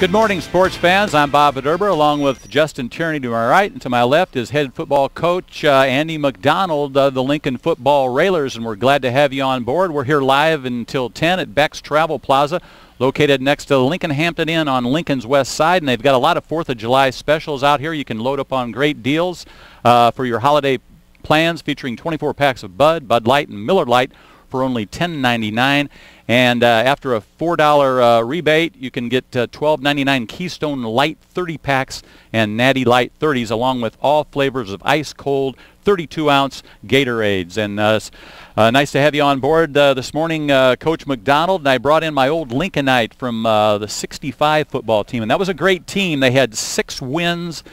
Good morning, sports fans. I'm Bob Verderber, along with Justin Tierney to my right, and to my left is head football coach Andy McDonald of the Lincoln Football Railers, and we're glad to have you on board. We're here live until 10 at Beck's Travel Plaza, located next to the Lincoln Hampton Inn on Lincoln's west side, and they've got a lot of 4th of July specials out here. You can load up on great deals for your holiday plans, featuring 24 packs of Bud Light, and Miller Lite for only $10.99. And after a $4 rebate, you can get $12.99 Keystone Light 30 packs and Natty Light 30s, along with all flavors of ice cold 32-ounce Gatorades. And nice to have you on board this morning, Coach McDonald. And I brought in my old Lincolnite from the '65 football team, and that was a great team. They had 6 wins,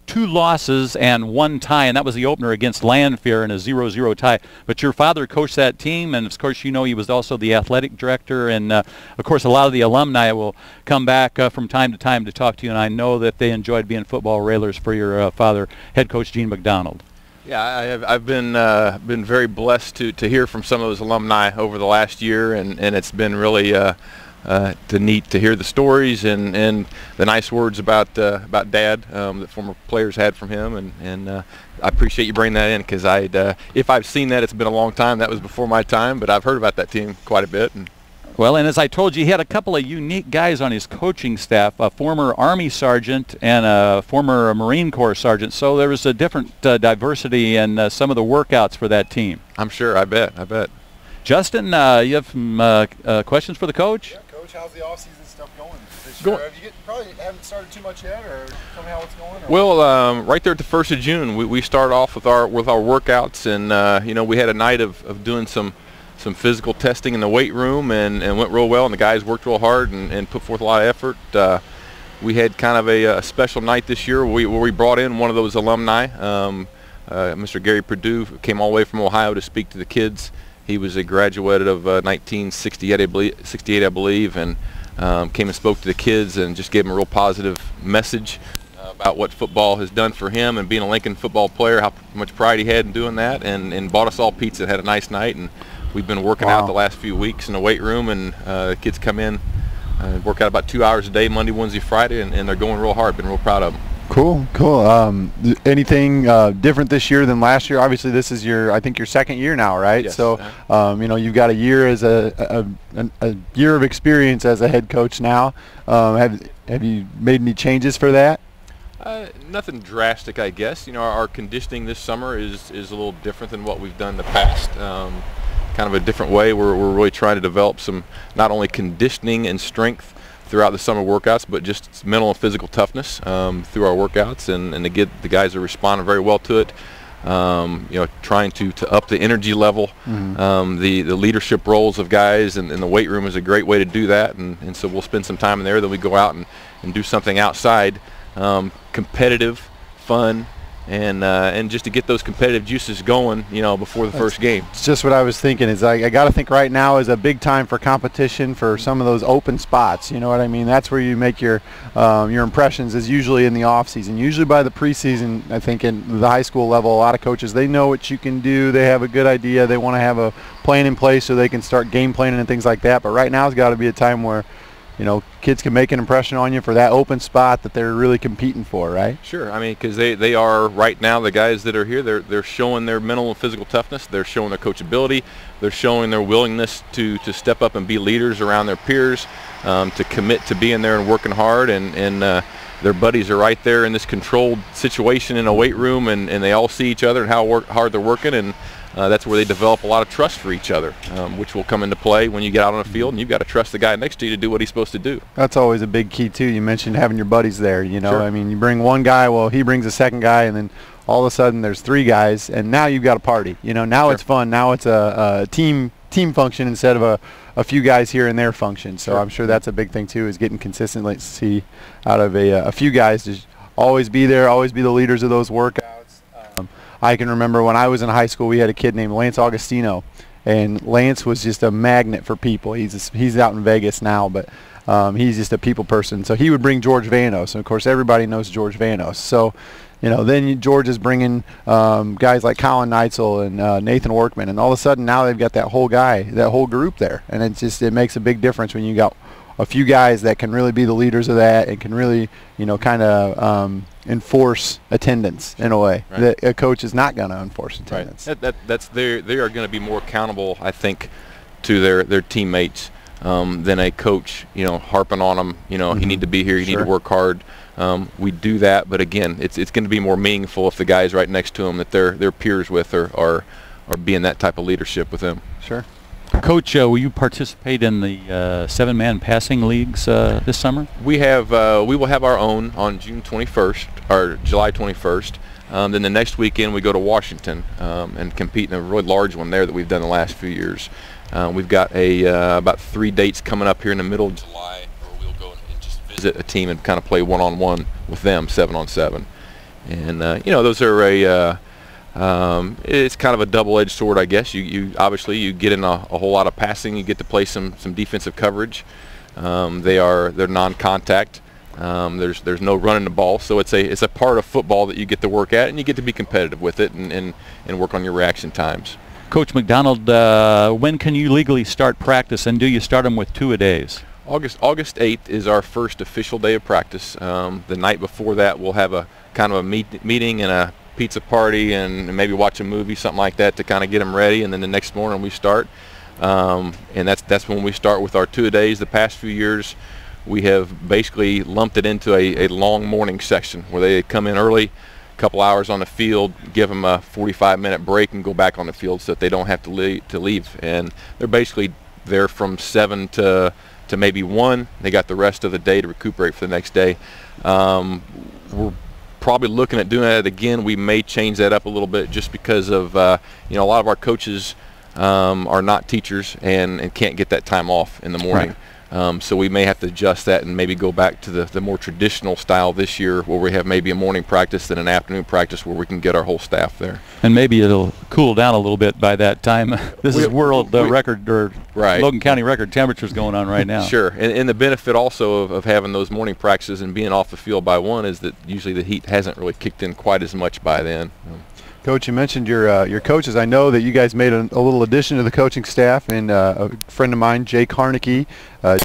2 losses, and 1 tie, and that was the opener against Landfair in a 0-0 tie. But your father coached that team, and of course you know he was also the athletic director, and of course a lot of the alumni will come back from time to time to talk to you, and I know that they enjoyed being football railers for your father, head coach Gene McDonald. Yeah, I've been very blessed to hear from some of those alumni over the last year, and it's been really neat to hear the stories and the nice words about Dad that former players had from him, and I appreciate you bringing that in, because if I've seen that, it's been a long time. That was before my time, but I've heard about that team quite a bit. Well, and as I told you, he had a couple of unique guys on his coaching staff, a former Army sergeant and a former Marine Corps sergeant, so there was a different diversity in some of the workouts for that team. I'm sure. I bet. Justin, you have some questions for the coach? Yeah, Coach, how's the off-season stuff going this year? Probably haven't started too much yet, or tell me how it's going? Or? Well, right there at the 1st of June, we start off with our workouts, and we had a night of doing some physical testing in the weight room, and went real well, and the guys worked real hard and put forth a lot of effort. We had kind of a special night this year where we brought in one of those alumni. Mr. Gary Perdue came all the way from Ohio to speak to the kids. He was a graduate of 1968, I believe, and came and spoke to the kids and just gave them a real positive message about what football has done for him and being a Lincoln football player, how much pride he had in doing that, and bought us all pizza and had a nice night. And we've been working out the last few weeks in the weight room, and the kids come in, work out about 2 hours a day, Monday, Wednesday, Friday, and they're going real hard. Been real proud of them. Cool. Anything different this year than last year? Obviously, this is I think your 2nd year now, right? Yes. So, you've got a year as a year of experience as a head coach now. Have you made any changes for that? Nothing drastic, I guess. Our conditioning this summer is a little different than what we've done in the past. Kind of a different way. We're really trying to develop some not only conditioning and strength throughout the summer workouts, but just mental and physical toughness through our workouts, and to get the guys are responding very well to it. Trying to up the energy level, the leadership roles of guys, and the weight room is a great way to do that. And so we'll spend some time in there. Then we go out and do something outside, competitive, fun, and just to get those competitive juices going, before the first game. It's just what I was thinking. Is I got to think right now is a big time for competition for some of those open spots. You know what I mean? That's where you make your impressions. Is usually in the off season. Usually by the preseason, I think in the high school level, a lot of coaches, they know what you can do. They have a good idea. They want to have a plan in place so they can start game planning and things like that. But right now, it's got to be a time where kids can make an impression on you for that open spot that they're really competing for, right? Sure. I mean, because they are right now, the guys that are here, they're showing their mental and physical toughness. They're showing their coachability. They're showing their willingness to step up and be leaders around their peers, to commit to being there and working hard. And their buddies are right there in this controlled situation in a weight room, and they all see each other and how hard they're working. And that's where they develop a lot of trust for each other, which will come into play when you get out on the field, and you've got to trust the guy next to you to do what he's supposed to do. That's always a big key too. You mentioned having your buddies there. Sure. I mean, you bring one guy, well, he brings a second guy, and then all of a sudden there's 3 guys, and now you've got a party. Now It's fun. Now it's a team function instead of a few guys here and there function. So I'm sure that's a big thing too, is getting consistency out of a few guys to always be there, always be the leaders of those workouts. I can remember when I was in high school, we had a kid named Lance Augustino, and Lance was just a magnet for people. He's out in Vegas now, but he's just a people person. So he would bring George Vanos, and of course everybody knows George Vanos. So then George is bringing guys like Colin Neitzel and Nathan Workman, and all of a sudden now they've got that whole group there, and it makes a big difference when you got a few guys that can really be the leaders of that and can really, you know, kind of enforce attendance in a way that a coach is not going to enforce attendance. That's they are going to be more accountable, I think, to their teammates than a coach, you know, harping on them. You know, you need to be here, you need to work hard. We do that, but again, it's going to be more meaningful if the guys right next to them that they're peers with are being that type of leadership with them. Sure. Coach, will you participate in the 7-man passing leagues this summer? We will have our own on June 21st or July 21st. Then the next weekend we go to Washington and compete in a really large one there that we've done the last few years. We've got about 3 dates coming up here in the middle of July where we'll go and just visit a team and kind of play one-on-one with them, 7-on-7. And you know, those are it's kind of a double-edged sword, I guess. You obviously you get in a whole lot of passing. You get to play some defensive coverage. They're non-contact. There's no running the ball, so it's a part of football that you get to work at, and you get to be competitive with it and work on your reaction times. Coach McDonald, when can you legally start practice, and do you start them with 2-a-days? August 8th is our first official day of practice. The night before that, we'll have a kind of a meeting and a pizza party and maybe watch a movie, something like that, to kind of get them ready, and then the next morning we start. And that's when we start with our 2-a-days. The past few years, we have basically lumped it into a long morning section where they come in early, a couple hours on the field, give them a 45-minute break, and go back on the field so that they don't have to leave. And they're basically there from 7 to maybe 1. They got the rest of the day to recuperate for the next day. We're probably looking at doing that again. We may change that up a little bit just because of you know, a lot of our coaches are not teachers and can't get that time off in the morning. So we may have to adjust that and maybe go back to the more traditional style this year, where we have maybe a morning practice and an afternoon practice where we can get our whole staff there. And maybe it'll cool down a little bit by that time. This is world record or Logan County record temperatures going on right now. Sure, and the benefit also of having those morning practices and being off the field by 1 is that usually the heat hasn't really kicked in quite as much by then. Coach, you mentioned your coaches. I know that you guys made a little addition to the coaching staff, and a friend of mine, Jake Harnicky.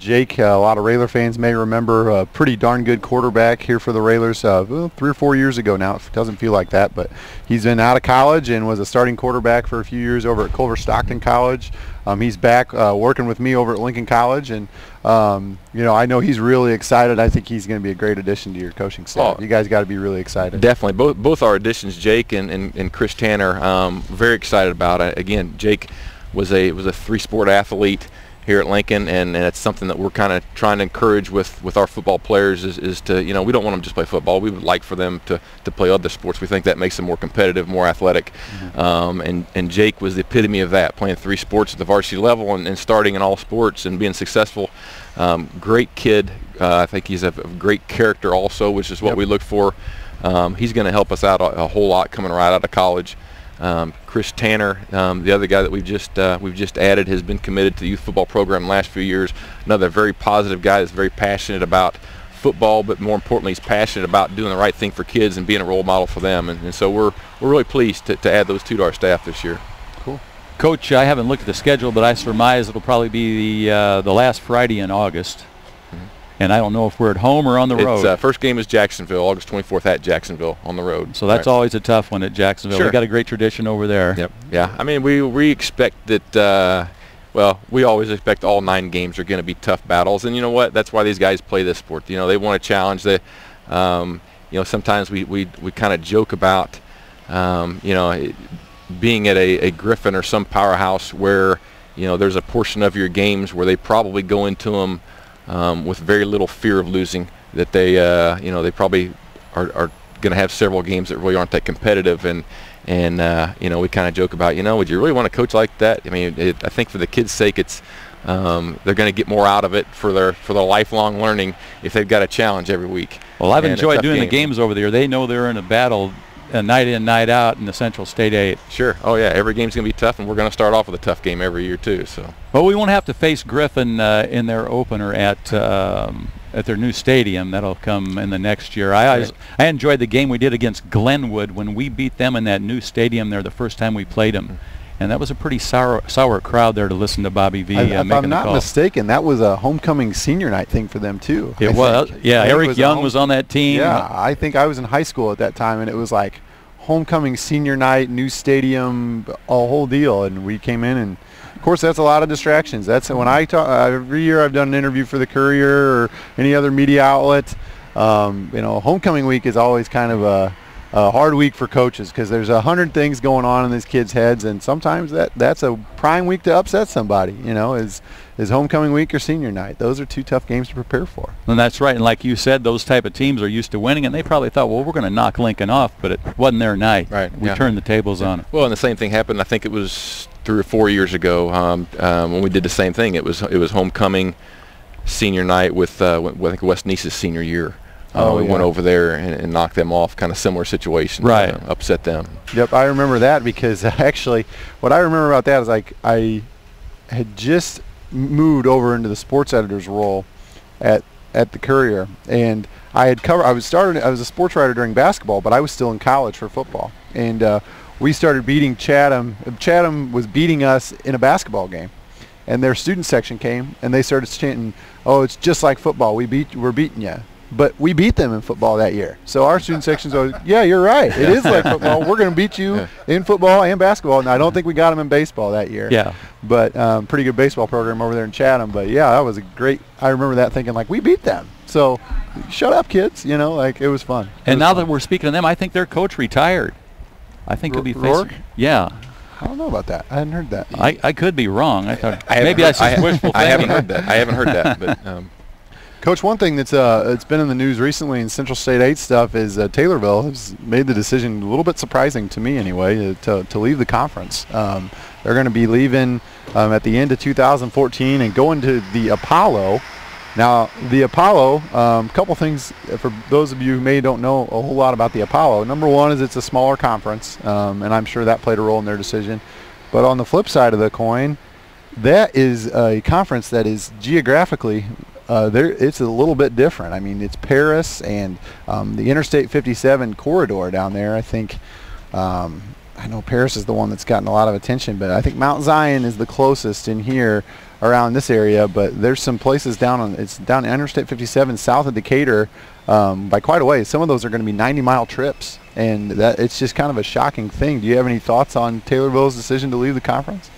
Jake, a lot of Railer fans may remember, a pretty darn good quarterback here for the Railers 3 or 4 years ago now. It doesn't feel like that, but he's been out of college and was a starting quarterback for a few years over at Culver Stockton College. He's back working with me over at Lincoln College, and you know, I know he's really excited. I think he's going to be a great addition to your coaching staff. You guys got to be really excited. Definitely, both our additions, Jake and Chris Tanner, very excited about it. Again, Jake was a 3-sport athlete here at Lincoln, and it's something that we're kind of trying to encourage with our football players is to, you know, we don't want them to just play football. We would like for them to play other sports. We think that makes them more competitive, more athletic. And Jake was the epitome of that, playing 3 sports at the varsity level and starting in all sports and being successful. Great kid. I think he's a great character also, which is what we look for. He's going to help us out a whole lot coming right out of college. Chris Tanner, the other guy that we've just added, has been committed to the youth football program the last few years. Another very positive guy that's very passionate about football, but more importantly, he's passionate about doing the right thing for kids and being a role model for them. And so we're really pleased to add those 2 to our staff this year. Cool. Coach, I haven't looked at the schedule, but I surmise it'll probably be the last Friday in August. And I don't know if we're at home or on the road. First game is Jacksonville, August 24th at Jacksonville on the road. So that's always a tough one at Jacksonville. Sure. We've got a great tradition over there. Yep. Yeah. I mean, we expect that, well, we always expect all 9 games are going to be tough battles. And you know what? That's why these guys play this sport. You know, they want a challenge. They, you know, sometimes we kind of joke about, you know, being at a Griffin or some powerhouse where, you know, there's a portion of your games where they probably go into them with very little fear of losing, that they you know, they probably are going to have several games that really aren't that competitive, and you know, we kind of joke about, you know, would you really want to coach like that? I mean, I think for the kids' sake, it's they're going to get more out of it for their lifelong learning if they've got a challenge every week. Well, I've enjoyed doing the games over there. They know they're in a battle night in, night out in the Central State 8. Sure. Oh, yeah. Every game's going to be tough, and we're going to start off with a tough game every year, too. So. Well, we won't have to face Griffin in their opener at their new stadium. That'll come in the next year. I enjoyed the game we did against Glenwood when we beat them in that new stadium there the first time we played them. And that was a pretty sour crowd there to listen to Bobby V making the call. If I'm not mistaken, that was a homecoming senior night thing for them too. It was. Yeah, Eric Young was on that team. Yeah, I think I was in high school at that time, and it was like homecoming senior night, new stadium, a whole deal. And we came in, and of course that's a lot of distractions. That's when I talk. Every year I've done an interview for the Courier or any other media outlet. Homecoming week is always kind of a hard week for coaches because there's 100 things going on in these kids' heads, and sometimes that's a prime week to upset somebody. Is homecoming week or senior night. Those are two tough games to prepare for. And that's right. And like you said, those type of teams are used to winning, and they probably thought, well, we're going to knock Lincoln off, but it wasn't their night. Right. We turned the tables on it. Well, and the same thing happened. I think it was 3 or 4 years ago when we did the same thing. It was homecoming senior night with I think West Nice's senior year. We went over there and knocked them off, kind of similar situation. Right. Upset them. Yep, I remember that because actually what I remember about that is I had just moved over into the sports editor's role at the Courier, and I was a sports writer during basketball, but I was still in college for football. And we started beating Chatham. Chatham was beating us in a basketball game. And their student section came and they started chanting, "Oh, it's just like football. We're beating you." But we beat them in football that year. So our student section's always, yeah, you're right. It is like football. We're going to beat you in football and basketball. And I don't think we got them in baseball that year. Yeah. But pretty good baseball program over there in Chatham. But, yeah, that was a great – I remember that thinking, like, we beat them. So shut up, kids. It was fun. And now that we're speaking of them, I think their coach retired. I think he'll be Rourke? Yeah. I don't know about that. I hadn't heard that. I could be wrong. I thought maybe that's just wishful thinking. I haven't heard that. I haven't heard that. But Coach, one thing that's it's been in the news recently in Central State 8 stuff is Taylorville has made the decision, a little bit surprising to me anyway, to leave the conference. They're going to be leaving at the end of 2014 and going to the Apollo. Now, the Apollo, a couple things for those of you who may don't know a whole lot about the Apollo. Number one is it's a smaller conference, and I'm sure that played a role in their decision. But on the flip side of the coin, that is a conference that is geographically it's a little bit different. I mean, it's Paris and the Interstate 57 corridor down there. I think I know Paris is the one that's gotten a lot of attention, but I think Mount Zion is the closest in here around this area. But there's some places down Interstate 57 south of Decatur by quite a ways. Some of those are going to be 90-mile trips, and it's just kind of a shocking thing. Do you have any thoughts on Taylorville's decision to leave the conference?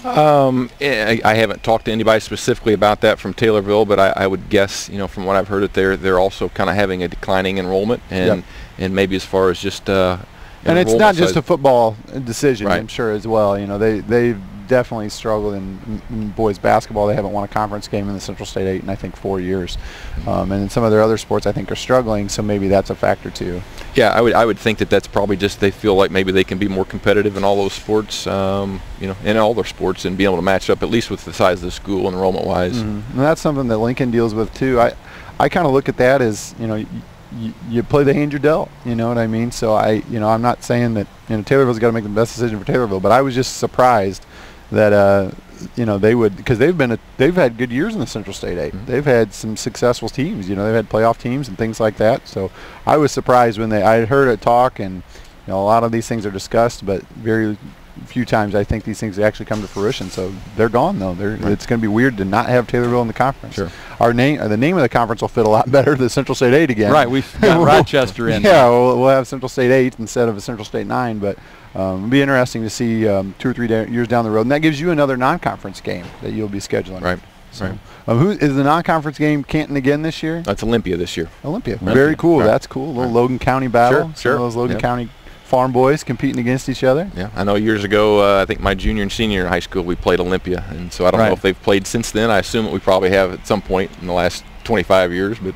I haven't talked to anybody specifically about that from Taylorville, but I would guess, from what I've heard, that they're also kind of having a declining enrollment, and maybe as far as just and it's not just a football decision, right. I'm sure as well. They've definitely struggled in boys basketball. They haven't won a conference game in the Central State 8 in I think 4 years, and in some of their other sports I think are struggling. So maybe that's a factor too. Yeah, I would think that's probably just they feel like maybe they can be more competitive in all those sports, in all their sports, and be able to match up at least with the size of the school enrollment wise. Mm-hmm. And that's something that Lincoln deals with too. I kind of look at that as you play the hand you're dealt. You know what I mean? So I'm not saying that Taylorville's got to make the best decision for Taylorville, but I was just surprised that they would, because they've had good years in the Central State 8. Mm-hmm. They've had some successful teams. They've had playoff teams and things like that. So I was surprised when I heard it talk, and a lot of these things are discussed, but very few times I think these things actually come to fruition. So they're gone though. Right. It's going to be weird to not have Taylorville in the conference. Sure. The name of the conference will fit a lot better than Central State 8 again. Right. We've got Rochester in. Yeah, we'll have Central State 8 instead of a Central State 9, but it'll be interesting to see 2 or 3 years down the road, and that gives you another non-conference game that you'll be scheduling. Right. So, right. Who is the non-conference game? Canton again this year? That's Olympia this year. Olympia. Very cool. Right. That's cool. A little Logan County battle. Sure. Some of those Logan County farm boys competing against each other. Yeah, I know years ago, I think my junior and senior in high school, we played Olympia, and so I don't know if they've played since then. I assume that we probably have at some point in the last 25 years. But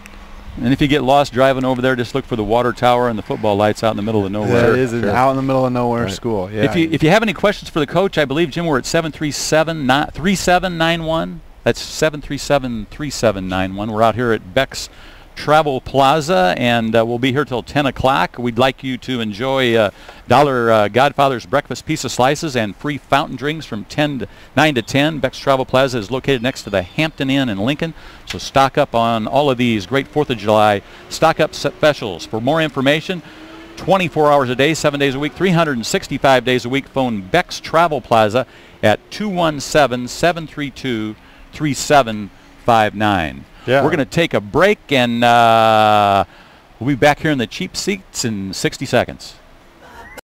and if you get lost driving over there, just look for the water tower and the football lights out in the middle of nowhere. That is out in the middle of nowhere school. Yeah. If you have any questions for the coach, I believe, Jim, we're at 737-3791. That's 737-3791. We're out here at Beck's Travel Plaza, and we'll be here till 10 o'clock. We'd like you to enjoy Dollar Godfather's breakfast pizza slices and free fountain drinks from 9 to 10. Beck's Travel Plaza is located next to the Hampton Inn in Lincoln, so stock up on all of these great 4th of July stock-up specials. For more information, 24 hours a day, 7 days a week, 365 days a week. Phone Beck's Travel Plaza at 217-732-3759. Yeah. We're going to take a break, and we'll be back here in the cheap seats in 60 seconds.